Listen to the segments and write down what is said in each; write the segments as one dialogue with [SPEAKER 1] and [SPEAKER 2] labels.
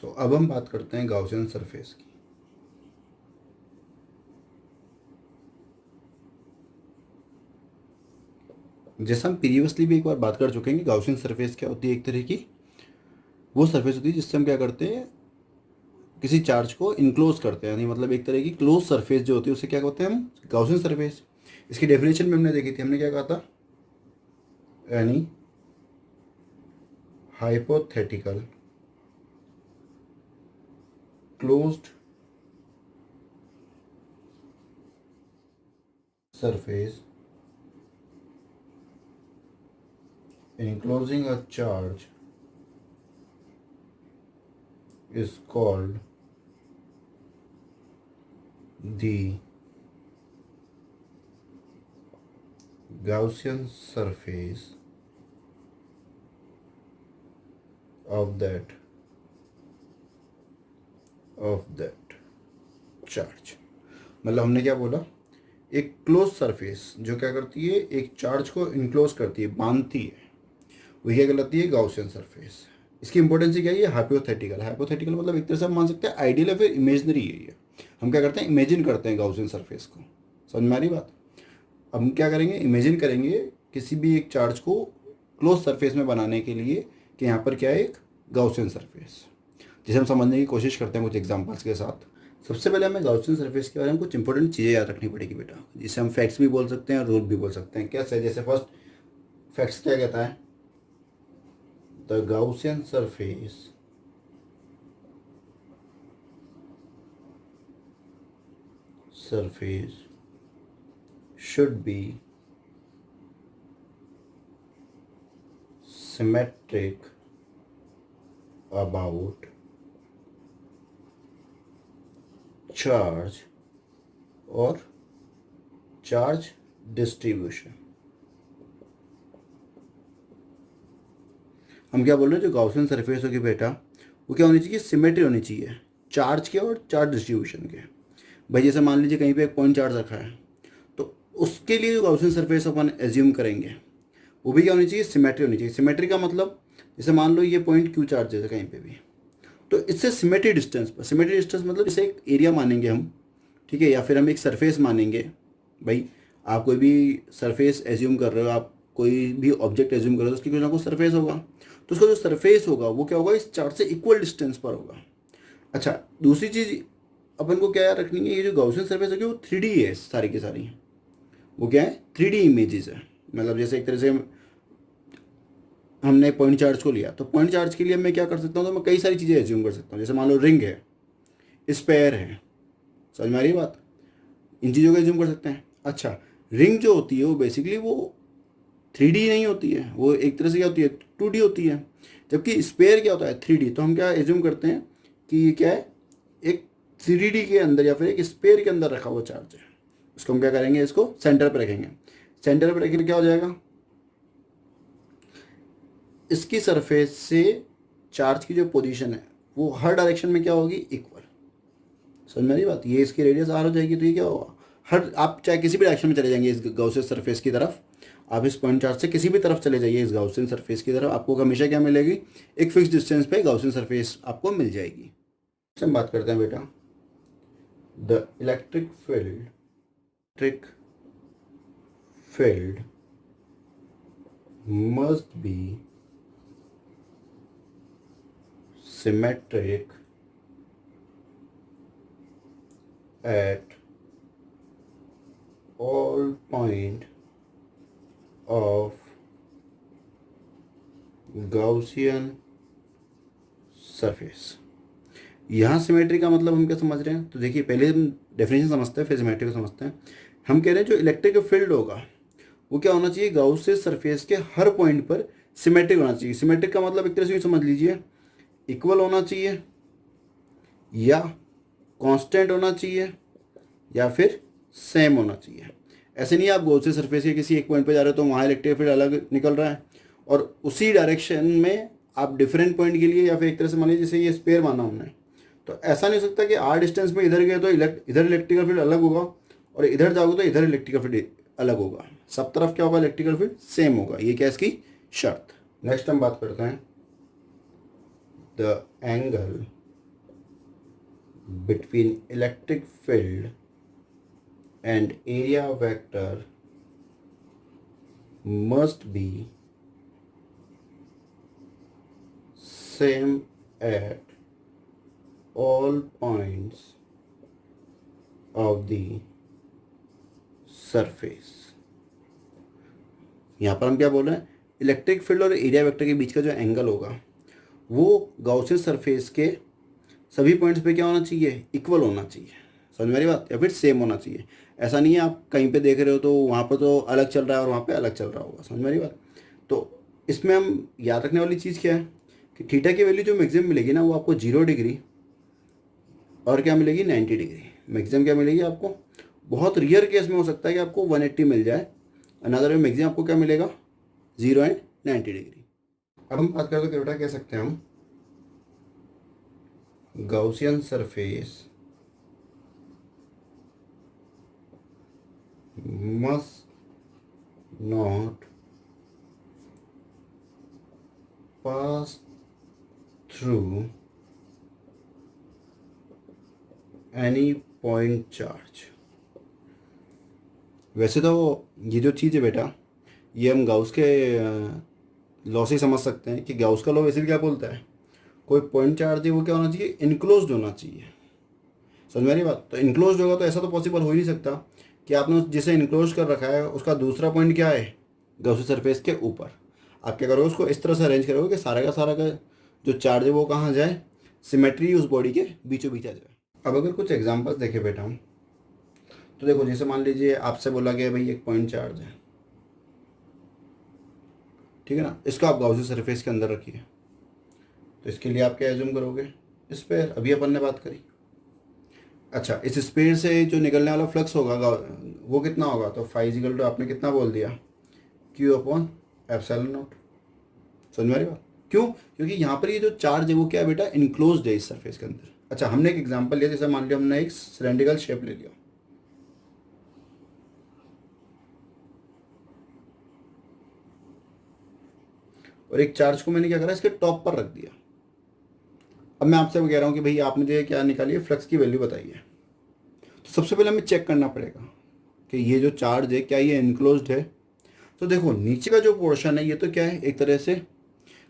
[SPEAKER 1] तो अब हम बात करते हैं गाउसियन सरफेस की। जैसा हम प्रीवियसली भी एक बार बात कर चुके हैं कि गाउसियन सरफेस क्या होती है, एक तरह की वो सरफेस होती है जिससे हम क्या करते हैं, किसी चार्ज को इनक्लोज करते हैं, यानी मतलब एक तरह की क्लोज सरफेस जो होती है उसे क्या कहते हैं हम, गाउसियन सरफेस। इसकी डेफिनेशन में हमने देखी थी, हमने क्या कहा था, यानी hypothetical closed surface enclosing a charge is called the Gaussian surface of that charge। मतलब हमने क्या बोला, एक क्लोज सरफेस जो क्या करती है, एक चार्ज को इनक्लोज करती है, बांधती है, वही क्या कहलाती है, गाउसियन सरफेस। इसकी इंपॉर्टेंस क्या है, ये हाइपोथेटिकल। हाइपोथेटिकल मतलब एक तरह से हम मान सकते हैं आइडियल है, फिर इमेजनरी है ये। हम क्या करते हैं, इमेजिन करते हैं गाउसियन सरफेस को। समझ में आ रही बात। अब हम क्या करेंगे, इमेजिन करेंगे किसी भी एक चार्ज को क्लोज सरफेस में बनाने के लिए कि यहाँ पर क्या है, एक गाउसियन सरफेस, जिसे हम समझने की कोशिश करते हैं कुछ एग्जांपल्स के साथ। सबसे पहले हमें गाउसियन सरफेस के बारे में कुछ इंपॉर्टेंट चीज़ें याद रखनी पड़ेगी बेटा, जिसे हम फैक्ट्स भी बोल सकते हैं और रूल भी बोल सकते हैं। कैसे, जैसे फर्स्ट फैक्ट्स क्या कहता है, the Gaussian surface should be symmetric about charge और चार्ज डिस्ट्रीब्यूशन। हम क्या बोल रहे हैं, जो गाउसियन सरफेस होगी बेटा, वो क्या होनी चाहिए, सिमेट्री होनी चाहिए चार्ज के और चार्ज डिस्ट्रीब्यूशन के। भाई जैसे मान लीजिए कहीं पे एक पॉइंट चार्ज रखा है, तो उसके लिए जो गाउसियन सरफेस अपन एज्यूम करेंगे वो भी क्या होनी चाहिए, सिमेट्री होनी चाहिए। सिमेट्री का मतलब, जैसे मान लो ये पॉइंट क्यू चार्ज है कहीं पे भी, तो इससे सिमेट्री डिस्टेंस पर, सिमेट्री डिस्टेंस मतलब इसे एक एरिया मानेंगे हम, ठीक है, या फिर हम एक सरफेस मानेंगे। भाई आप कोई भी सरफेस एज्यूम कर रहे हो, आप कोई भी ऑब्जेक्ट एज्यूम कर रहे हो, तो उसकी कुछ ना कुछ सरफेस होगा, तो उसका जो सरफेस होगा वो क्या होगा, इस चार्ज से इक्वल डिस्टेंस पर होगा। अच्छा, दूसरी चीज़ अपन को क्या याद रखनी है, ये जो गाउसियन सरफेस होगी वो 3D है सारी की सारी। वो क्या है, 3D इमेजेस है। मतलब जैसे एक तरह से हमने पॉइंट चार्ज को लिया, तो पॉइंट चार्ज के लिए मैं क्या कर सकता हूँ, तो मैं कई सारी चीज़ें एज्यूम कर सकता हूँ। जैसे मान लो रिंग है, स्पेयर है, समझ में आ रही है बात, इन चीज़ों को एज्यूम कर सकते हैं। अच्छा, रिंग जो होती है वो बेसिकली वो 3D नहीं होती है, वो एक तरह से क्या होती है, 2D होती है। जबकि स्पेयर क्या होता है, 3D। तो हम क्या एज्यूम करते हैं कि ये क्या है, एक 3D के अंदर या फिर एक स्पेयर के अंदर रखा हुआ चार्ज है। उसको हम क्या करेंगे, इसको सेंटर पर रखेंगे। सेंटर पर रखेंगे क्या हो जाएगा, इसकी सरफेस से चार्ज की जो पोजीशन है वो हर डायरेक्शन में क्या होगी, इक्वल। समझ में आ रही बात, ये इसकी रेडियस आर हो जाएगी, तो ये क्या होगा, हर आप चाहे किसी भी डायरेक्शन में चले जाएंगे इस गाउसियन सरफेस की तरफ, आप इस पॉइंट चार्ज से किसी भी तरफ चले जाइए इस गाउसियन सरफेस की तरफ, आपको हमेशा क्या मिलेगी, एक फिक्स डिस्टेंस पे गाउसियन सरफेस आपको मिल जाएगी। हम बात करते हैं बेटा, the electric field must be symmetric at all point of Gaussian surface। यहाँ सिमेट्री का मतलब हम क्या समझ रहे हैं, तो देखिए पहले हम डेफिनेशन समझते हैं फिर सिमेट्री को समझते हैं। हम कह रहे हैं जो इलेक्ट्रिक फील्ड होगा वो क्या होना चाहिए, गाउसियन सरफेस के हर पॉइंट पर सिमेट्रिक होना चाहिए। सिमेट्रिक का मतलब एक तरह से समझ लीजिए, इक्वल होना चाहिए, या कांस्टेंट होना चाहिए, या फिर सेम होना चाहिए। ऐसे नहीं आप गाउसियन सरफेस के किसी एक पॉइंट पे जा रहे हो तो वहाँ इलेक्ट्रिक फील्ड अलग निकल रहा है, और उसी डायरेक्शन में आप डिफरेंट पॉइंट के लिए, या फिर एक तरह से मान लीजिए जैसे ये स्पेयर माना हमने, तो ऐसा नहीं हो सकता कि आर डिस्टेंस में इधर गए तो इधर इलेक्ट्रिकल फील्ड अलग होगा, और इधर जाओगे तो इधर इलेक्ट्रिकल फील्ड अलग होगा। सब तरफ क्या होगा, इलेक्ट्रिकल फील्ड सेम होगा। ये क्या इसकी शर्त। नेक्स्ट हम बात करते हैं the angle between electric field and area vector must be same at all points of the surface। यहाँ पर हम क्या बोल रहे हैं, इलेक्ट्रिक फील्ड और एरिया वेक्टर के बीच का जो एंगल होगा वो गाउसियन सरफेस के सभी पॉइंट्स पे क्या होना चाहिए, इक्वल होना चाहिए। समझ मेरी बात, या फिर सेम होना चाहिए। ऐसा नहीं है आप कहीं पे देख रहे हो तो वहाँ पर तो अलग चल रहा है और वहाँ पे अलग चल रहा होगा। समझ मेरी बात। तो इसमें हम याद रखने वाली चीज़ क्या है कि थीटा की वैल्यू जो मैक्सिमम मिलेगी ना वो आपको 0 डिग्री और क्या मिलेगी 90 डिग्री। मैक्सिमम क्या मिलेगी आपको, बहुत रियर केस में हो सकता है कि आपको 180 मिल जाए, अनदर में मैक्सिमम आपको क्या मिलेगा 0 एंड 90 डिग्री। अब हम बात करें तो क्या कह सकते हैं हम, Gaussian surface must not pass through any point charge। वैसे तो ये जो चीज़ है बेटा, ये हम गाउस के लॉ से समझ सकते हैं कि गाउस का लॉ वैसे भी क्या बोलता है, कोई पॉइंट चार्ज है वो क्या होना चाहिए, इनक्लोज्ड होना चाहिए। समझ में आ रही बात। तो इनक्लोज्ड होगा तो ऐसा तो पॉसिबल हो ही नहीं सकता कि आपने जिसे इनक्लोज कर रखा है उसका दूसरा पॉइंट क्या है, गाउसी सरफेस के ऊपर। आप क्या करोगे, उसको इस तरह से अरेंज करोगे कि सारा का जो चार्ज है वो कहाँ जाए, सिमेट्री उस बॉडी के बीचों बीच आ जाए। अब अगर कुछ एग्जांपल्स देखें बेटा हम, तो देखो जैसे मान लीजिए आपसे बोला गया भाई एक पॉइंट चार्ज है, ठीक है ना, इसको आप गाउसी सरफेस के अंदर रखिए। तो इसके लिए आप क्या एज्यूम करोगे, इस पर अभी अपन ने बात करी। अच्छा, इस स्पेयर से जो निकलने वाला फ्लक्स होगा वो कितना होगा, तो फाइजिकल तो आपने कितना बोल दिया, क्यू अपॉन एप्सिलॉन नॉट। समझ में आ रही बात। क्यों, क्योंकि यहाँ पर ये जो चार्ज है वो क्या है बेटा, इनक्लोज्ड है इस सरफेस के अंदर। अच्छा, हमने एक एग्जांपल लिया, जैसे मान लिया हमने एक सिलेंड्रिकल शेप ले लिया, और एक चार्ज को मैंने क्या करा, इसके टॉप पर रख दिया। अब मैं आपसे कह रहा हूँ कि भाई आप मुझे क्या निकालिए, फ्लक्स की वैल्यू बताइए। तो सबसे पहले हमें चेक करना पड़ेगा कि ये जो चार्ज है क्या ये इनक्लोज्ड है। तो देखो नीचे का जो पोर्शन है ये तो क्या है, एक तरह से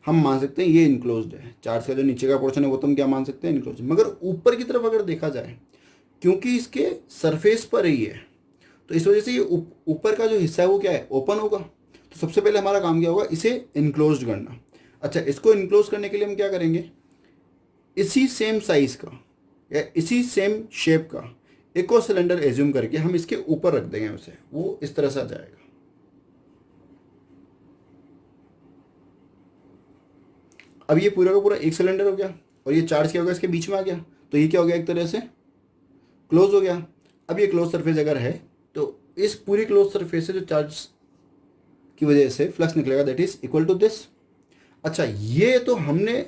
[SPEAKER 1] हम मान सकते हैं ये इनक्लोज्ड है। चार्ज का जो नीचे का पोर्शन है वो तो हम क्या मान सकते हैं, इनक्लोज्ड। मगर ऊपर की तरफ अगर देखा जाए, क्योंकि इसके सरफेस पर ही है, तो इस वजह से ये ऊपर का जो हिस्सा है वो क्या है, ओपन होगा। तो सबसे पहले हमारा काम क्या होगा, इसे इनक्लोज्ड करना। अच्छा, इसको इनक्लोज करने के लिए हम क्या करेंगे, इसी सेम साइज का या इसी सेम शेप का एक और सिलेंडर एज्यूम करके हम इसके ऊपर रख देंगे उसे, वो इस तरह से आ जाएगा। अब ये पूरा का पूरा एक सिलेंडर हो गया और ये चार्ज क्या हो गया, इसके बीच में आ गया, तो ये क्या हो गया, एक तरह से क्लोज हो गया। अब ये क्लोज सरफेस अगर है तो इस पूरी क्लोज सरफेस से जो चार्ज की वजह से फ्लक्स निकलेगा that is equal to this. अच्छा, ये तो हमने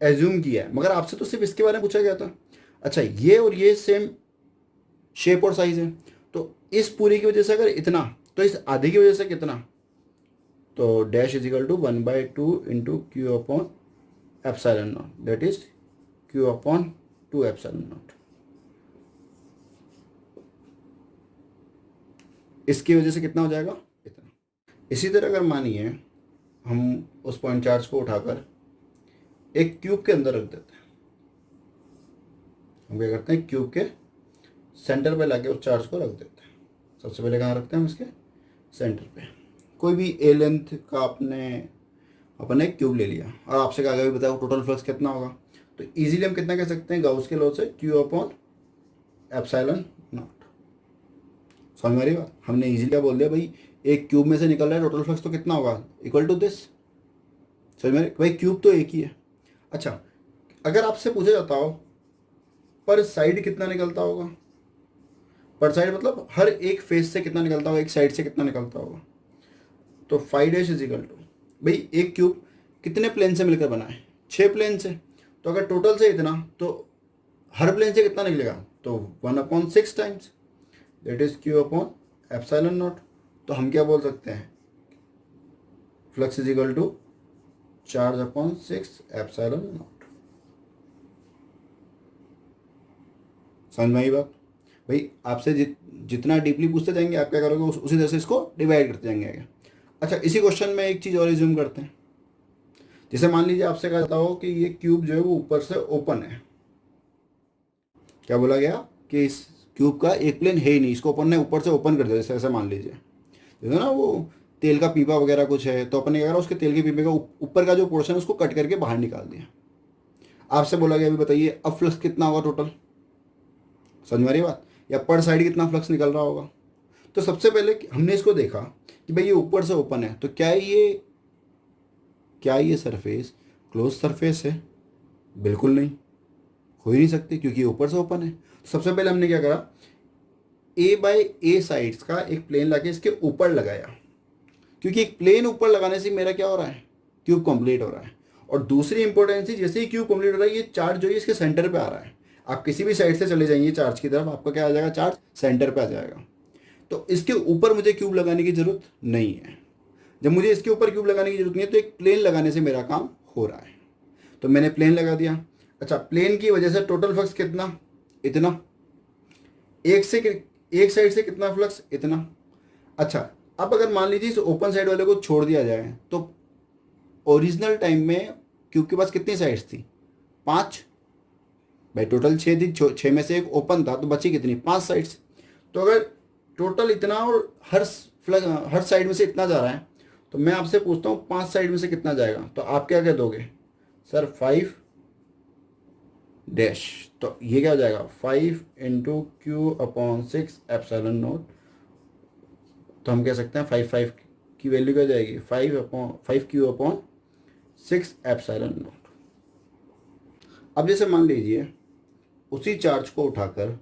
[SPEAKER 1] एज्यूम किया है, मगर आपसे तो सिर्फ इसके बारे में पूछा गया था। अच्छा, ये और ये सेम शेप और साइज है, तो इस पूरी की वजह से अगर इतना, तो इस आधे की वजह से कितना, तो dash is equal to 1/2 into Q upon epsilon not, that is Q upon 2 epsilon not. इसकी वजह से कितना हो जाएगा, इतना। इसी तरह अगर मानिए हम उस पॉइंट चार्ज को उठाकर एक क्यूब के अंदर रख देते हैं, हम क्या करते हैं, क्यूब के सेंटर पे लाके उस चार्ज को रख देते हैं। सबसे पहले कहाँ रखते हैं हम, इसके सेंटर पे। कोई भी ए लेंथ का अपने एक क्यूब ले लिया और आपसे कहा गया भी बताओ टोटल फ्लक्स कितना होगा। तो इजीली हम कितना कह सकते हैं, गाउस के लॉ से क्यू अपॉन एप्सिलॉन नॉट। समझ में आ रही बात। हमने इजीली क्या बोल दिया भाई, एक क्यूब में से निकल रहा है टोटल फ्लक्स तो कितना होगा, इक्वल टू दिस। समझ में भाई, क्यूब तो एक ही है। अच्छा, अगर आपसे पूछा जाता हो पर साइड कितना निकलता होगा, पर साइड मतलब हर एक फेस से कितना निकलता होगा, एक साइड से कितना निकलता होगा, तो 5 इज इक्वल टू, भाई एक क्यूब कितने प्लेन से मिलकर बना है, 6 प्लेन से। तो अगर टोटल से इतना, तो हर प्लेन से कितना निकलेगा, तो 1/6 times, that is Q upon epsilon not. तो हम क्या बोल सकते हैं, flux is equal to charge upon 6 epsilon not. समझ में आई बात? भाई आपसे जितना डीपली पूछते जाएंगे आप क्या करोगे, उसी तरह से इसको डिवाइड करते जाएंगे आगे। अच्छा, इसी क्वेश्चन में एक चीज़ और रिज्यूम करते हैं। जैसे मान लीजिए आपसे कहता हो कि ये क्यूब जो है वो ऊपर से ओपन है। क्या बोला गया कि इस क्यूब का एक प्लेन है ही नहीं, इसको अपन ने ऊपर से ओपन कर दिया। जैसे ऐसे मान लीजिए, जैसे ना वो तेल का पीपा वगैरह कुछ है, तो अपन ने क्या करा, उसके तेल के पीपे का ऊपर का जो पोर्शन है उसको कट करके बाहर निकाल दिया। आपसे बोला गया अभी बताइए अब फ्लक्स कितना होगा टोटल। समझ में आ रही है बात? या पर साइड कितना फ्लक्स निकल रहा होगा। तो सबसे पहले हमने इसको देखा कि भाई ये ऊपर से ओपन है, तो क्या ये सरफेस क्लोज सरफेस है? बिल्कुल नहीं, हो ही नहीं सकती क्योंकि ये ऊपर से ओपन है। सबसे पहले हमने क्या करा, ए बाय ए साइड्स का एक प्लेन लाके इसके ऊपर लगाया, क्योंकि एक प्लेन ऊपर लगाने से मेरा क्या हो रहा है, क्यूब कंप्लीट हो रहा है। और दूसरी इंपॉर्टेंस थी, जैसे ही क्यूब कंप्लीट हो रहा है ये चार्ज जो है इसके सेंटर पे आ रहा है। आप किसी भी साइड से चले जाइए चार्ज की तरफ, आपका क्या आ जाएगा, चार्ज सेंटर पे आ जाएगा। तो इसके ऊपर मुझे क्यूब लगाने की जरूरत नहीं है। जब मुझे इसके ऊपर क्यूब लगाने की जरूरत नहीं है तो एक प्लेन लगाने से मेरा काम हो रहा है, तो मैंने प्लेन लगा दिया। अच्छा, प्लेन की वजह से टोटल फ्लक्स कितना, इतना। एक साइड से कितना फ्लक्स, इतना। अच्छा, अब अगर मान लीजिए इस ओपन साइड वाले को छोड़ दिया जाए तो ओरिजिनल टाइम में क्यूब के पास कितनी साइड्स थी, 5। भाई टोटल 6 थी, 6 में से एक ओपन था तो बची कितनी, 5 साइड्स। तो अगर टोटल इतना और हर साइड में से इतना जा रहा है, तो मैं आपसे पूछता हूँ 5 साइड में से कितना जाएगा, तो आप क्या कह दोगे, सर 5 डैश। तो ये क्या हो जाएगा, 5 into Q upon 6 epsilon not. तो हम कह सकते हैं 5 की वैल्यू क्या हो जाएगी, 5 क्यू अपॉन 6 एप्सिलॉन नॉट। अब जैसे मान लीजिए उसी चार्ज को उठाकर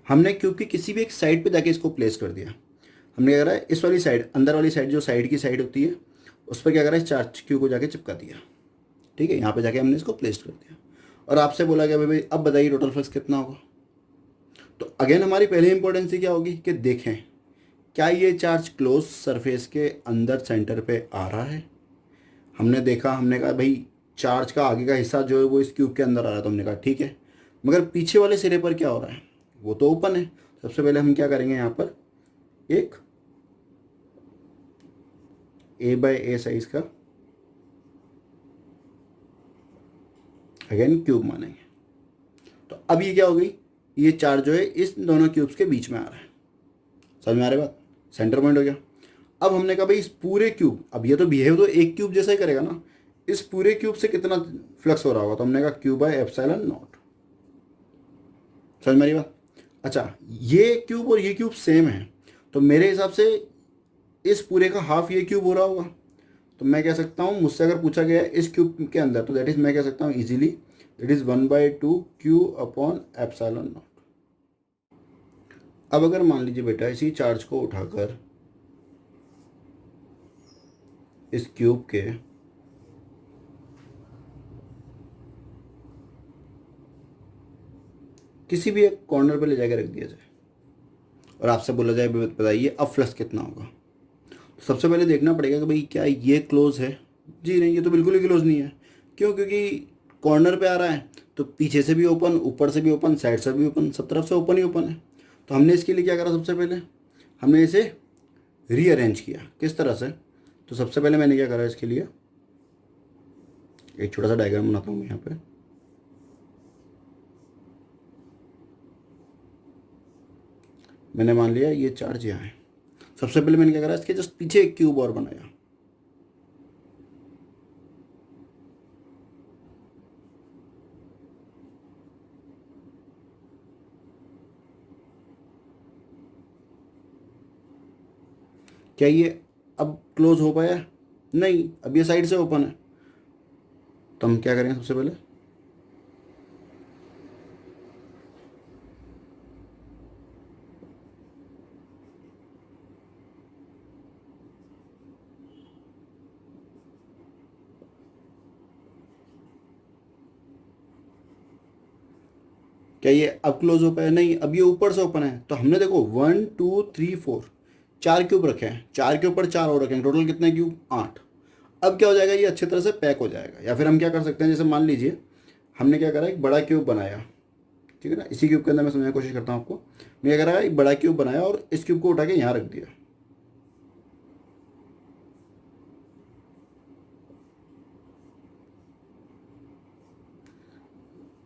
[SPEAKER 1] हमने क्यूब की किसी भी एक साइड पे जाके इसको प्लेस कर दिया। हमने क्या करा है, इस वाली साइड, अंदर वाली साइड, जो साइड की साइड होती है उस पर क्या करा है, इस चार्ज क्यू को जाके चिपका दिया। ठीक है, यहाँ पे जाके हमने इसको प्लेस कर दिया और आपसे बोला गया भाई अब बताइए टोटल फ्लक्स कितना होगा। तो अगेन हमारी पहली इंपॉर्टेंस क्या होगी कि देखें क्या ये चार्ज क्लोज सरफेस के अंदर सेंटर पे आ रहा है। हमने देखा, हमने कहा भाई चार्ज का आगे का हिस्सा जो है वो इस क्यूब के अंदर आ रहा है, तो हमने कहा ठीक है, मगर पीछे वाले सिरे पर क्या हो रहा है, वो तो ओपन है। सबसे पहले हम क्या करेंगे, यहाँ पर एक ए बाय ए साइज का अगेन क्यूब मानेंगे। तो अब ये क्या हो गई, ये चार्ज जो है इस दोनों क्यूब्स के बीच में आ रहा है। समझ में आ रही बात, सेंटर पॉइंट हो गया। अब हमने कहा भाई इस पूरे क्यूब, अब ये तो बिहेव तो एक क्यूब जैसा ही करेगा ना, इस पूरे क्यूब से कितना फ्लक्स हो रहा होगा, तो हमने कहा क्यूब बाय एप्सिलॉन नॉट। समझ में आ रही बात? अच्छा, ये क्यूब और ये क्यूब सेम है, तो मेरे हिसाब से इस पूरे का हाफ ये क्यूब हो रहा होगा। तो मैं कह सकता हूँ, मुझसे अगर पूछा गया है इस क्यूब के अंदर, तो दैट इज मैं कह सकता हूँ easily that is 1/2 Q upon epsilon not. अब अगर मान लीजिए बेटा इसी चार्ज को उठाकर इस क्यूब के किसी भी एक कॉर्नर पे ले जाकर रख दिया जाए और आपसे बोला जाए बताइए अब फ्लक्स कितना होगा, तो सबसे पहले देखना पड़ेगा कि भाई क्या ये क्लोज है। जी नहीं, ये तो बिल्कुल ही क्लोज नहीं है। क्यों? क्योंकि कॉर्नर पे आ रहा है तो पीछे से भी ओपन, ऊपर से भी ओपन, साइड से भी ओपन, सब तरफ से ओपन ही ओपन है। तो हमने इसके लिए क्या करा, सबसे पहले हमने इसे रीअरेंज किया। किस तरह से? तो सबसे पहले मैंने क्या करा, इसके लिए एक छोटा सा डायग्राम बनाता हूँ मैं यहाँ पे। मैंने मान लिया ये चार्ज यहाँ है। सबसे पहले मैंने क्या करा, इसके जस्ट पीछे एक क्यूब और बनाया। क्या ये अब क्लोज हो पाया? नहीं, अब ये साइड से ओपन है। तो हम क्या करेंगे, सबसे पहले क्या ये अब क्लोज हो पाया? नहीं, अब ये ऊपर से ओपन है। तो हमने देखो 1 2 3 4 4 क्यूब रखे हैं, 4 के ऊपर 4 और रखे हैं, टोटल कितने क्यूब, 8। अब क्या हो जाएगा, ये अच्छी तरह से पैक हो जाएगा। या फिर हम क्या कर सकते हैं, जैसे मान लीजिए हमने क्या करा, एक बड़ा क्यूब बनाया, ठीक है ना। इसी क्यूब के अंदर मैं समझाने की कोशिश करता हूँ आपको। मैं क्या करा, एक बड़ा क्यूब बनाया और इस क्यूब को उठा के यहाँ रख दिया,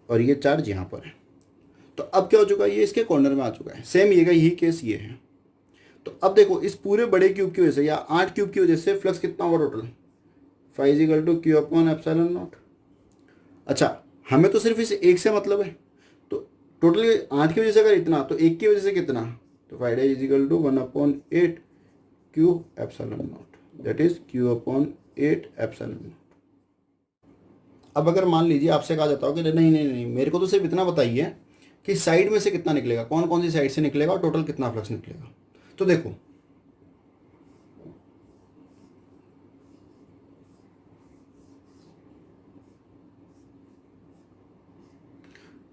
[SPEAKER 1] और ये चार्ज यहाँ पर है। तो अब क्या हो चुका है, ये इसके कॉर्नर में आ चुका है। सेम ये का यही केस ये है। तो अब देखो, इस पूरे बड़े क्यूब की वजह से या 8 क्यूब की वजह से फ्लक्स कितना होगा total, five equal to Q upon epsilon not. अच्छा, हमें तो सिर्फ इस एक से मतलब है, तो टोटल 8 की वजह से अगर इतना, तो एक की वजह से कितना, तो five is equal to 1/8 Q epsilon not, that is Q upon 8 epsilon not. अब अगर मान लीजिए आपसे कहा जाता हो कि नहीं नहीं नहीं, मेरे को तो सिर्फ इतना बताइए कि साइड में से कितना निकलेगा, कौन कौन सी साइड से निकलेगा और टोटल कितना फ्लक्स निकलेगा। तो देखो,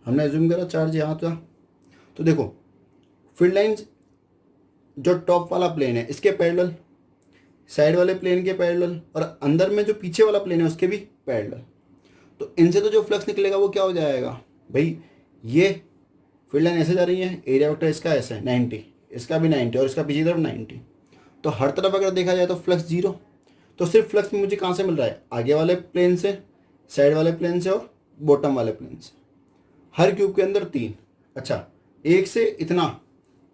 [SPEAKER 1] हमने एज्यूम करा चार्ज यहाँ था। तो देखो, फील्ड लाइंस जो टॉप वाला प्लेन है इसके पैरेलल, साइड वाले प्लेन के पैरेलल, और अंदर में जो पीछे वाला प्लेन है उसके भी पैरेलल। तो इनसे तो जो फ्लक्स निकलेगा वो क्या हो जाएगा भाई, ये फील्ड लाइन ऐसे जा रही है, एरिया वेक्टर इसका ऐसा है 90, इसका भी 90 और इसका पीछे तरफ 90। तो हर तरफ अगर देखा जाए तो फ्लक्स जीरो। तो सिर्फ फ्लक्स मुझे कहाँ से मिल रहा है, आगे वाले प्लेन से, साइड वाले प्लेन से और बॉटम वाले प्लेन से। हर क्यूब के अंदर 3। अच्छा, एक से इतना,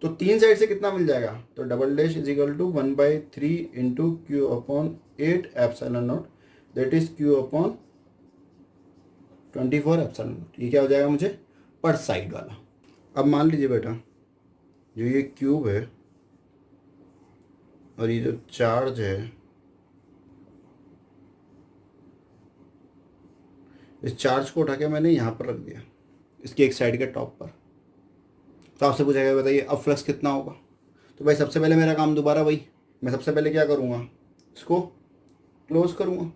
[SPEAKER 1] तो 3 साइड से कितना मिल जाएगा, तो double dash is equal to 1/3 into Q upon 8 epsilon not, that is Q upon 24 epsilon not. ये क्या हो जाएगा मुझे, पर साइड वाला। अब मान लीजिए बेटा, जो ये क्यूब है और ये जो चार्ज है, इस चार्ज को उठा के मैंने यहाँ पर रख दिया, इसकी एक साइड के टॉप पर। तो आपसे पूछा गया बताइए अब फ्लक्स कितना होगा। तो भाई सबसे पहले मेरा काम दोबारा वही, मैं सबसे पहले क्या करूँगा, इसको क्लोज करूँगा।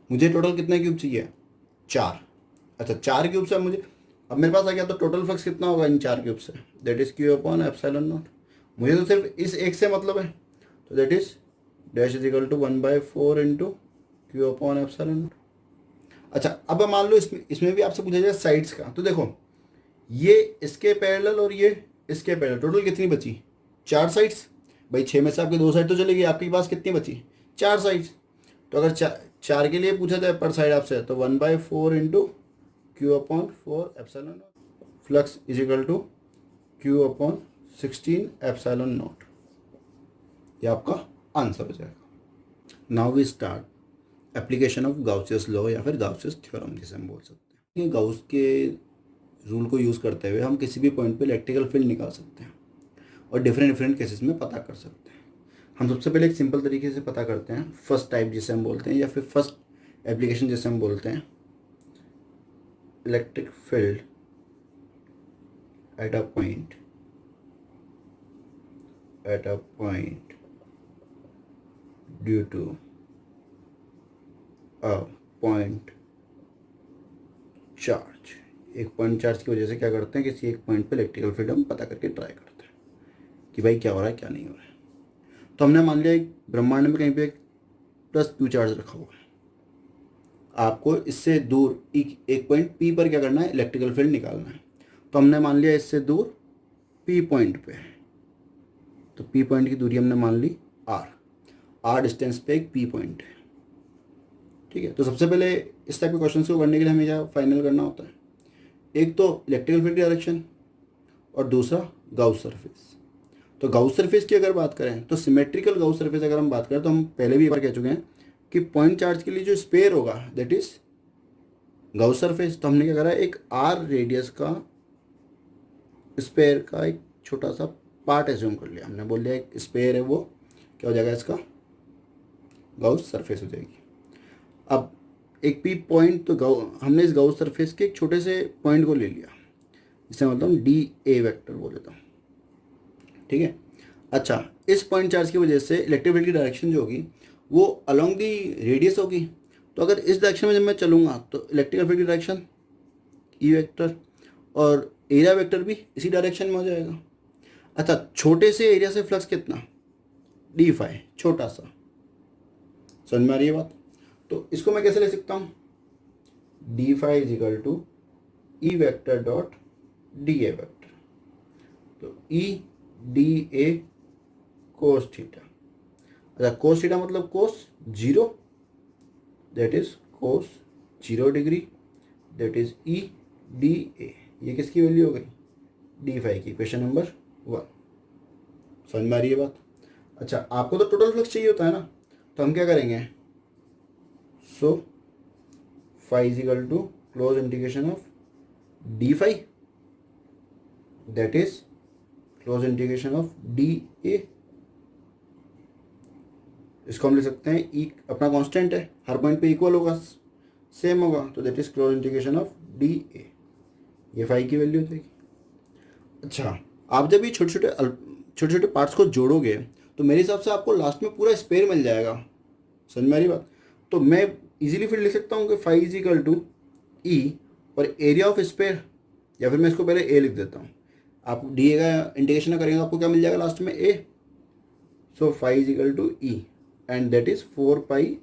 [SPEAKER 1] मुझे टोटल कितने क्यूब चाहिए, 4। अच्छा, 4 क्यूब से मुझे, अब मेरे पास आ गया, तो टोटल फ्लक्स कितना होगा इन 4 क्यूब से, that is Q upon epsilon not. मुझे तो सिर्फ इस एक से मतलब है, तो that is dash is equal to 1/4 into Q upon epsilon not. अच्छा, अब मान लो इसमें इसमें भी आपसे पूछा जाए साइड्स का। तो देखो, ये इसके पैरेलल और ये इसके पैरेलल, टोटल कितनी बची, 4 साइड्स। भाई 6 में से आपकी 2 साइड तो चलेगी, आपके पास कितनी बची, 4 साइड्स। तो अगर 4 के लिए पूछा जाए पर साइड आपसे, तो 1/4 into Q upon 4 epsilon naught, flux is equal to Q upon 16 epsilon not. ये आपका आंसर हो जाएगा। Now we start application of Gauss's law या फिर गाउसियस थ्योरम जिसे हम बोल सकते हैं। गाउस के रूल को यूज़ करते हुए हम किसी भी पॉइंट पे इलेक्ट्रिकल फील्ड निकाल सकते हैं और डिफरेंट डिफरेंट केसेस में पता कर सकते हैं। हम सबसे पहले एक सिंपल तरीके से पता करते हैं, फर्स्ट टाइप जिसे हम बोलते हैं या फिर फर्स्ट एप्लीकेशन जिसे हम बोलते हैं, electric field at a point due to a point charge. एक पॉइंट चार्ज की वजह से क्या करते हैं, किसी एक पॉइंट पे इलेक्ट्रिकल फील्ड हम पता करके ट्राई करते हैं कि भाई क्या हो रहा है क्या नहीं हो रहा है। तो हमने मान लिया एक ब्रह्मांड में कहीं पे एक प्लस क्यू चार्ज रखा हुआ है, आपको इससे दूर एक पॉइंट पी पर क्या करना है, इलेक्ट्रिकल फील्ड निकालना है। तो हमने मान लिया इससे दूर पी पॉइंट पे, तो पी पॉइंट की दूरी हमने मान ली आर डिस्टेंस पे एक पी पॉइंट है, ठीक है। तो सबसे पहले इस टाइप के क्वेश्चन को करने के लिए हमें क्या फाइनल करना होता है, एक तो इलेक्ट्रिकल फील्ड डायरेक्शन और दूसरा गाउस सरफेस। तो गाउस सरफेस की अगर बात करें तो सिमेट्रिकल गाउस सरफेस अगर हम बात करें, तो हम पहले भी एक बार कह चुके हैं कि पॉइंट चार्ज के लिए जो स्पेयर होगा दैट इज गाउस सरफेस। तो हमने क्या करा, एक आर रेडियस का स्पेयर का एक छोटा सा पार्ट एज्यूम कर लिया। हमने बोल दिया एक स्पेयर है, वो क्या हो जाएगा, इसका गाउस सरफेस हो जाएगी। अब एक पी पॉइंट, तो हमने इस गाउस सरफेस के एक छोटे से पॉइंट को ले लिया, जिसे मतलब डी ए वेक्टर बोल देता हूँ, ठीक है। अच्छा, इस पॉइंट चार्ज की वजह से इलेक्ट्रिक फील्ड की डायरेक्शन जो होगी वो अलोंग दी रेडियस होगी। तो अगर इस डायरेक्शन में जब मैं चलूँगा तो इलेक्ट्रिकल फील्ड की डायरेक्शन ई वेक्टर और एरिया वेक्टर भी इसी डायरेक्शन में हो जाएगा। अच्छा, छोटे से एरिया से फ्लक्स कितना, डी फाई, छोटा सा। समझ में आ रही है बात? तो इसको मैं कैसे ले सकता हूँ, D phi is equal to E vector dot D A vector. तो E D A cos theta. अच्छा, कोस थीटा मतलब cos zero, that is cos 0 degree, that is E D A. ये किसकी वैल्यू हो गई, डी फाई की, question number 1। समझ में आ रही है बात? अच्छा, आपको तो टोटल फ्लक्स चाहिए होता है ना, तो हम क्या करेंगे, so phi is equal to close integration of D phi, that is close integration of D A. इसको हम लिख सकते हैं ई अपना कांस्टेंट है, हर पॉइंट पे इक्वल होगा, सेम होगा, तो that is close integration of D A. ये फाई की वैल्यू हो जाएगी। अच्छा, आप जब ये छोटे छोटे पार्ट्स को जोड़ोगे तो मेरे हिसाब से आपको लास्ट में पूरा स्पेयर मिल जाएगा। समझ में आ रही बात? तो मैं इजीली फिर लिख सकता हूँ कि फाई इज इक्वल टू ई और एरिया ऑफ स्पेयर, या फिर मैं इसको पहले ए लिख देता हूँ। आप डी ए का इंटीग्रेशन करेंगे आपको क्या मिल जाएगा लास्ट में, ए। So phi is equal to E and that is 4 pi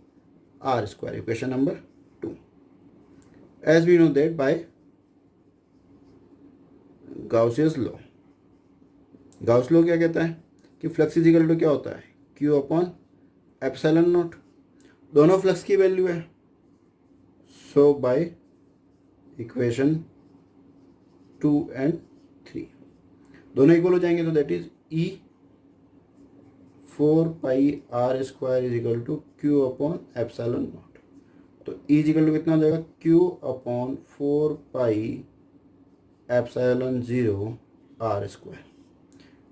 [SPEAKER 1] are square, equation number 2। As we know that by Gauss's law. Gauss law क्या कहता है कि फ्लक्स इज इक्वल टू क्या होता है, क्यू अपॉन एप्सिलॉन नॉट। दोनों flux की value है। सो बाय इक्वेशन 2 and 3 दोनों इक्वल हो जाएंगे, तो that is E 4 pi are square is equal to Q upon epsilon not. तो ई इज इक्वल टू कितना हो जाएगा, Q upon 4 pi epsilon 0 R square.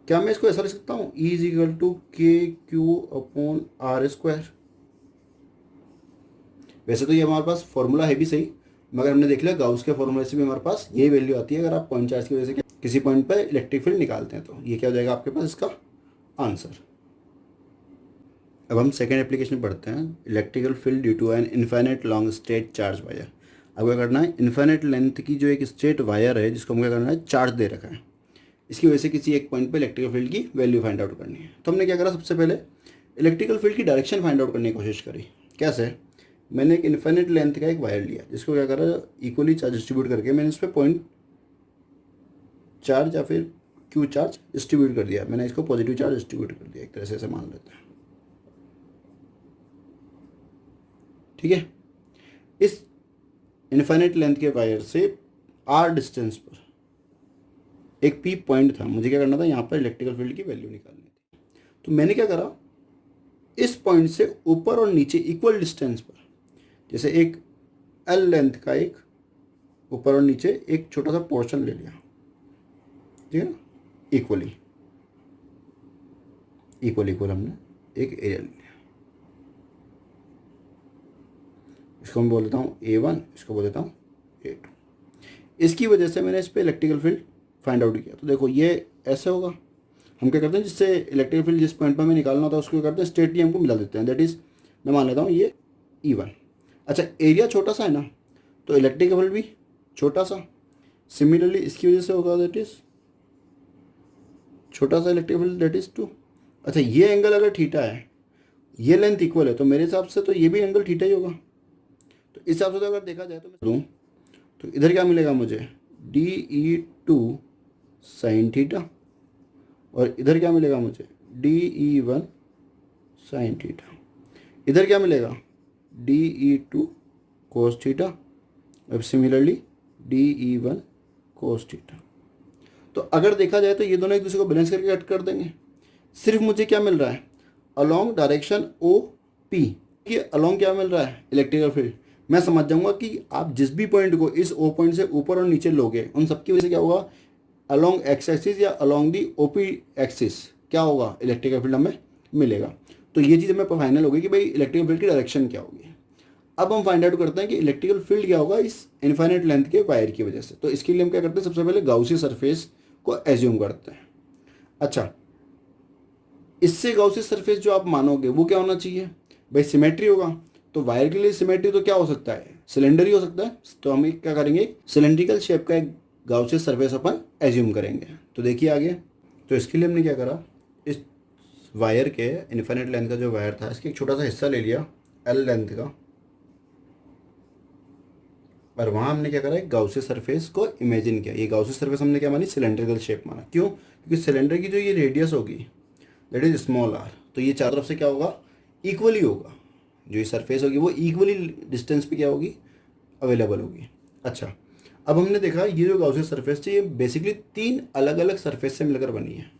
[SPEAKER 1] क्या मैं इसको ऐसा लिख सकता हूँ, E is equal to K Q upon R square. वैसे तो ये हमारे पास फॉर्मूला है भी सही, मगर हमने देख लिया गाउस के फॉर्मूले से भी हमारे पास ये वैल्यू आती है अगर आप पॉइंट चार्ज की वजह से किसी पॉइंट पर इलेक्ट्रिक फील्ड निकालते हैं। तो ये क्या हो जाएगा आपके पास इसका आंसर। अब हम सेकेंड एप्लीकेशन पढ़ते हैं, electrical field due to an infinite long straight charge wire. अब क्या करना है, इन्फाइनाइट लेंथ की जो एक स्ट्रेट वायर है जिसको हम क्या करना है, चार्ज दे रखा है, इसकी वजह से किसी एक पॉइंट पर इलेक्ट्रिकल फील्ड की वैल्यू फाइंड आउट करनी है। तो हमने क्या करा, सबसे पहले इलेक्ट्रिकल फील्ड की डायरेक्शन फाइंड आउट करने की कोशिश करी। कैसे, मैंने एक इन्फाइनाइट लेंथ का एक वायर लिया जिसको क्या करा, इक्वली चार्ज डिस्ट्रीब्यूट करके मैंने इस पर पॉइंट चार्ज या फिर क्यू चार्ज डिस्ट्रीब्यूट कर दिया। मैंने इसको पॉजिटिव चार्ज डिस्ट्रीब्यूट कर दिया, एक तरह से ऐसे मान लेते हैं। ठीक है, इस इन्फाइनाइट लेंथ के वायर से आर डिस्टेंस पर एक पी पॉइंट था, मुझे क्या करना था, यहाँ पर इलेक्ट्रिकल फील्ड की वैल्यू निकालनी थी। तो मैंने क्या करा, इस पॉइंट से ऊपर और नीचे इक्वल डिस्टेंस पर, जैसे एक एल लेंथ का एक ऊपर और नीचे एक छोटा सा पोर्शन ले लिया, ठीक है ना, इक्वली इक्वल हमने एक एरिया ले लिया। इसको मैं बोल देता हूँ A1, इसको बोल देता हूँ A2। इसकी वजह से मैंने इस पर इलेक्ट्रिकल फील्ड फाइंड आउट किया। तो देखो ये ऐसे होगा, हम क्या करते हैं, जिससे इलेक्ट्रिकल फील्ड जिस पॉइंट पर हमें निकालना होता है उसको क्या करते हैं, स्ट्रेटली हमको मिला देते हैं। दैट इज मैं मान लेता हूँ ये E1। अच्छा, एरिया छोटा सा है ना, तो इलेक्ट्रिक फील्ड भी छोटा सा, सिमिलरली इसकी वजह से होगा, दैट इज छोटा सा इलेक्ट्रिक फील्ड, दैट इज 2। अच्छा, ये एंगल अगर थीटा है, ये लेंथ इक्वल है, तो मेरे हिसाब से तो ये भी एंगल थीटा ही होगा। तो इस हिसाब से तो अगर देखा जाए तो मैं दूँ तो इधर क्या मिलेगा मुझे, DE2 साइन थीटा, और इधर क्या मिलेगा मुझे, DE1 साइन थीटा। इधर क्या मिलेगा, DE2 कोस थीटा, अब सिमिलरली DE1 कोस थीटा। तो अगर देखा जाए तो ये दोनों एक दूसरे को बैलेंस करके कट कर देंगे। सिर्फ मुझे क्या मिल रहा है, अलोंग डायरेक्शन OP, ये अलोंग क्या मिल रहा है, इलेक्ट्रिकल फील्ड। मैं समझ जाऊंगा कि आप जिस भी पॉइंट को इस O पॉइंट से ऊपर और नीचे लोगे, उन सबकी वजह से क्या होगा, अलोंग एक्स एक्सिस या अलोंग दी OP एक्सिस क्या होगा, इलेक्ट्रिकल फील्ड हमें मिलेगा। तो ये चीज़ हमें फाइनल होगी कि भाई इलेक्ट्रिकल फील्ड की डायरेक्शन क्या होगी। अब हम फाइंड आउट करते हैं कि इलेक्ट्रिकल फील्ड क्या होगा इस इनफाइनाइट लेंथ के वायर की वजह से। तो इसके लिए हम क्या करते हैं, सबसे पहले गाउसी सरफेस को एज्यूम करते हैं। अच्छा, इससे गाउसियन सरफेस जो आप मानोगे वो क्या होना चाहिए भाई, सिमेट्री होगा। तो वायर के लिए सिमेट्री तो क्या हो सकता है, सिलेंडर ही हो सकता है। तो हम क्या करेंगे, सिलेंड्रिकल शेप का एक गाउसियन सरफेस अपन एज्यूम करेंगे। तो देखिए आगे, तो इसके लिए हमने क्या करा, इस वायर के इन्फिनिट लेंथ का जो वायर था इसका एक छोटा सा हिस्सा ले लिया एल लेंथ का, और वहाँ हमने क्या करा, एक गाउसियन सरफेस को इमेजिन किया। ये गाउसियन सरफेस हमने क्या मानी, सिलेंड्रिकल शेप माना। क्यों, क्योंकि सिलेंडर की जो ये रेडियस होगी दैट इज स्मॉल आर, तो ये चारों तरफ से क्या होगा, इक्वली होगा। जो ये सरफेस होगी वो इक्वली डिस्टेंस पे क्या होगी, अवेलेबल होगी। अच्छा, अब हमने देखा ये जो गाउसियन सरफेस थी ये बेसिकली 3 अलग अलग सरफेस से मिलकर बनी है।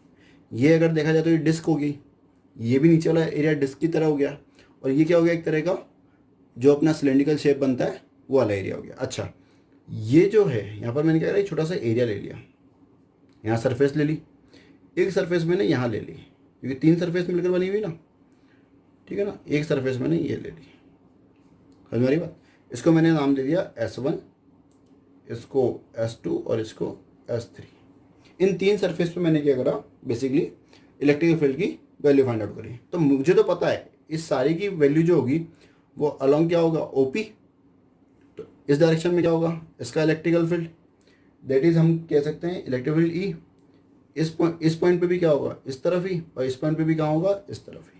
[SPEAKER 1] ये अगर देखा जाए तो ये डिस्क होगी, ये भी नीचे वाला एरिया डिस्क की तरह हो गया, और ये क्या हो गया, एक तरह का जो अपना सिलेंड्रिकल शेप बनता है वो वाला एरिया हो गया। अच्छा, ये जो है यहाँ पर मैंने क्या करा, छोटा सा एरिया ले लिया, यहाँ सरफेस ले ली, एक सरफेस मैंने यहाँ ले ली, क्योंकि 3 सरफेस मिलकर बनी हुई ना, ठीक है ना। एक सरफेस मैंने ये ले ली, समझ मेरी बात। इसको मैंने नाम दे दिया S1, इसको S2 और इसको S3। इन 3 सरफेस पे मैंने क्या करा, बेसिकली इलेक्ट्रिक फील्ड की वैल्यू फाइंड आउट करी। तो मुझे तो पता है इस सारी की वैल्यू जो होगी वो अलॉन्ग क्या होगा, OP। तो इस डायरेक्शन में क्या होगा, इसका इलेक्ट्रिकल फील्ड, दैट इज हम कह सकते हैं इलेक्ट्रिक फील्ड E। इस पॉइंट पे भी क्या होगा, इस तरफ ही, और इस पॉइंट पे भी कहाँ होगा, इस तरफ ही।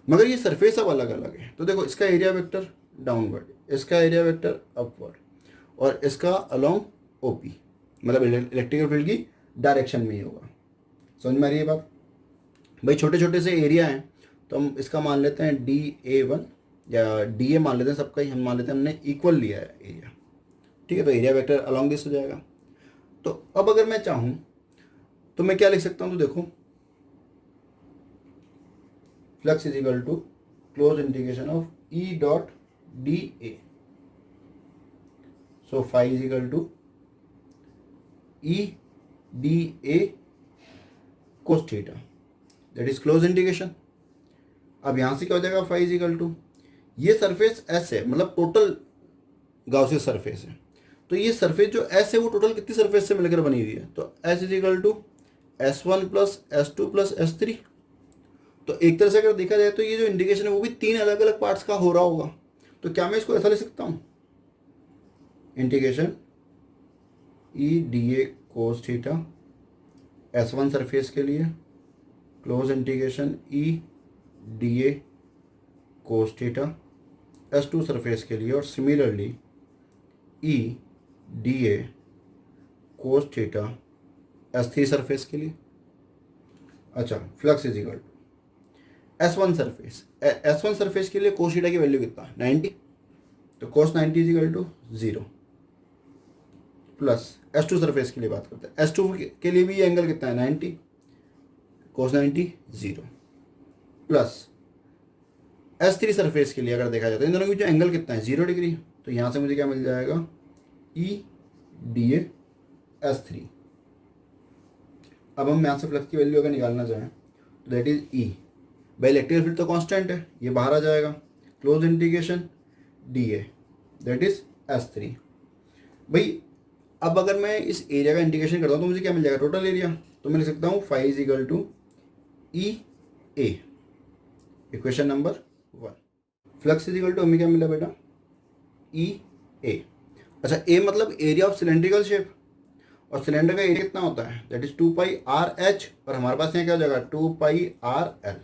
[SPEAKER 1] मगर ये सरफेस अब अलग अलग है। तो देखो, इसका एरिया वेक्टर डाउनवर्ड, इसका एरिया वेक्टर अपवर्ड, और इसका अलोंग OP, मतलब इलेक्ट्रिकल फील्ड की डायरेक्शन में ही होगा। समझ में आ रही है बात भाई। छोटे छोटे से एरिया हैं, तो हम इसका मान लेते हैं DA1 या DA मान लेते हैं, सबका ही हम मान लेते हैं, हमने इक्वल लिया है एरिया, ठीक है। तो एरिया वेक्टर अलोंग दिस हो जाएगा। तो अब अगर मैं चाहूँ तो मैं क्या लिख सकता हूँ, तो देखो, flux is equal to close integration of E dot DA। So phi is equal to E DA cos theta, that is close integration. अब यहां से क्या हो जाएगा, फाई इज इक्वल टू, ये सरफेस S है, मतलब टोटल गाउसियन सरफेस है। तो ये सरफेस जो S है वो टोटल कितनी सरफेस से मिलकर बनी हुई है, तो S is equal to S1 plus S2 plus S3। तो एक तरह से अगर देखा जाए तो ये जो इंडिकेशन है वो भी 3 अलग अलग पार्ट्स का हो रहा होगा। तो क्या मैं इसको ऐसा लिख सकता हूँ, integration E DA cos theta S1 surface के लिए, close integration E DA cos theta S2 surface के लिए, और similarly E DA cos theta S3 surface के लिए। अच्छा, flux is equal to S1 surface के लिए कोस थीटा की वैल्यू कितना, 90। तो cos 90 is equal to 0, plus S2 surface के लिए बात करते हैं, S2 के लिए भी ये एंगल कितना है, 90, कोस 90 0, प्लस S3 सरफेस के लिए अगर देखा जाए तो इन दोनों के जो एंगल कितना है, 0 डिग्री। तो यहाँ से मुझे क्या मिल जाएगा, E DA S3। अब हम यहाँ से फ्लक्स की वैल्यू अगर निकालना चाहें तो दैट इज E, भाई इलेक्ट्रिकल फील्ड तो कांस्टेंट है, ये बाहर आ जाएगा, close integration DA that is S3। भाई अब अगर मैं इस एरिया का इंटीग्रेशन करता हूँ तो मुझे क्या मिल जाएगा, टोटल एरिया। तो मैं लिख सकता हूँ phi is equal to EA, equation number 1। Flux is equal to हमें क्या मिला बेटा, EA। अच्छा, A मतलब एरिया ऑफ सिलेंड्रिकल शेप, और सिलेंडर का एरिया कितना होता है, दैट इज 2πRH, और हमारे पास यहाँ क्या हो जाएगा, 2πRL,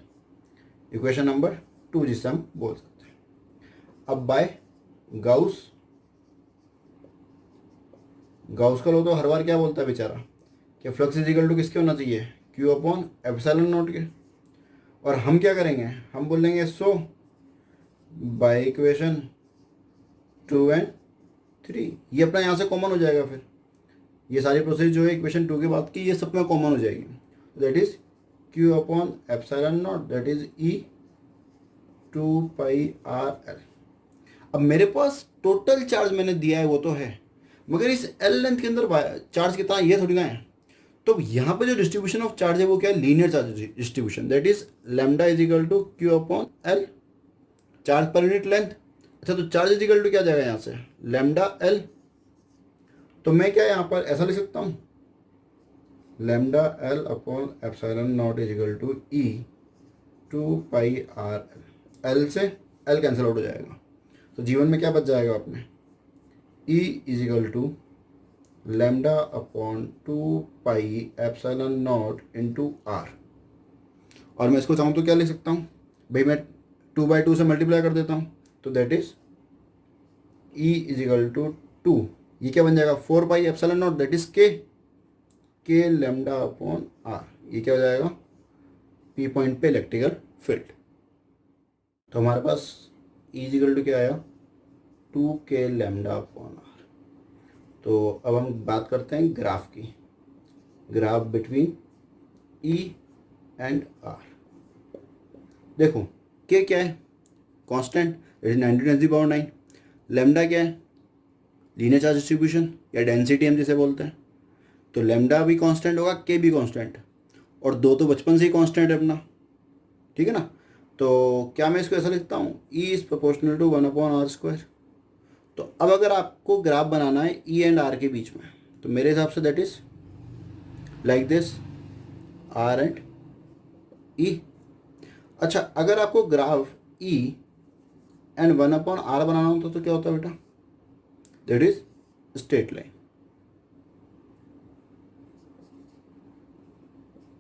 [SPEAKER 1] इक्वेशन नंबर 2 जिसे हम बोल सकते हैं। अब बाय गाउस का लो तो हर बार क्या बोलता है बेचारा, कि फ्लक्स इज इक्वल टू किसके होना चाहिए, Q अपॉन एप्सिलॉन नॉट के। और हम क्या करेंगे, हम बोलेंगे सो बाय इक्वेशन 2 एंड 3, ये अपना यहाँ से कॉमन हो जाएगा। फिर ये सारी प्रोसेस जो है इक्वेशन 2 के बाद की, ये सब में कॉमन हो जाएगी। That is Q upon epsilon not that is E 2πRL। अब मेरे पास टोटल चार्ज मैंने दिया है वो तो है, मगर इस L लेंथ के अंदर चार्ज कितना है ये थोड़ी ना है। तो यहाँ पे जो डिस्ट्रीब्यूशन ऑफ चार्ज है वो क्या है, linear charge distribution, that is lambda is equal to Q upon L, charge पर यूनिट लेंथ। अच्छा, तो चार्ज इज इक्वल टू क्या जाएगा यहाँ से, लैम्डा L। तो मैं क्या यहाँ पर ऐसा लिख सकता हूँ, lambda L upon epsilon not is equal to E 2πr L से एल कैंसिल आउट हो जाएगा, तो जीवन में क्या बच जाएगा अपने, E is equal to lambda upon 2πε0 into r. और मैं इसको चाहूँ तो क्या लिख सकता हूँ भाई, मैं 2/2 से मल्टीप्लाई कर देता हूँ, तो that is E is equal to 2, ये क्या बन जाएगा 4πε0 that is K lambda upon R. ये क्या हो जाएगा, पी पॉइंट पे इलेक्ट्रिकल फील्ड। तो हमारे पास ई इज इक्वल टू क्या आया 2k लैम्डा अपॉन आर। तो अब हम बात करते हैं ग्राफ की, graph between E and R. देखो के क्या है, कांस्टेंट, 9 लैम्डा क्या है, लीनियर चार्ज डिस्ट्रीब्यूशन या डेंसिटी हम जिसे बोलते हैं। तो लैम्डा भी कांस्टेंट होगा, के भी कांस्टेंट, और दो तो बचपन से ही कांस्टेंट है अपना, ठीक है ना। तो क्या मैं इसको ऐसा लिखता हूँ, E is proportional to 1/r²। तो अब अगर आपको ग्राफ बनाना है ई एंड आर के बीच में, तो मेरे हिसाब से that is like this, r and E. अच्छा, अगर आपको ग्राफ ई एंड 1/r बनाना होता तो क्या होता है बेटा, दैट इज स्ट्रेट लाइन।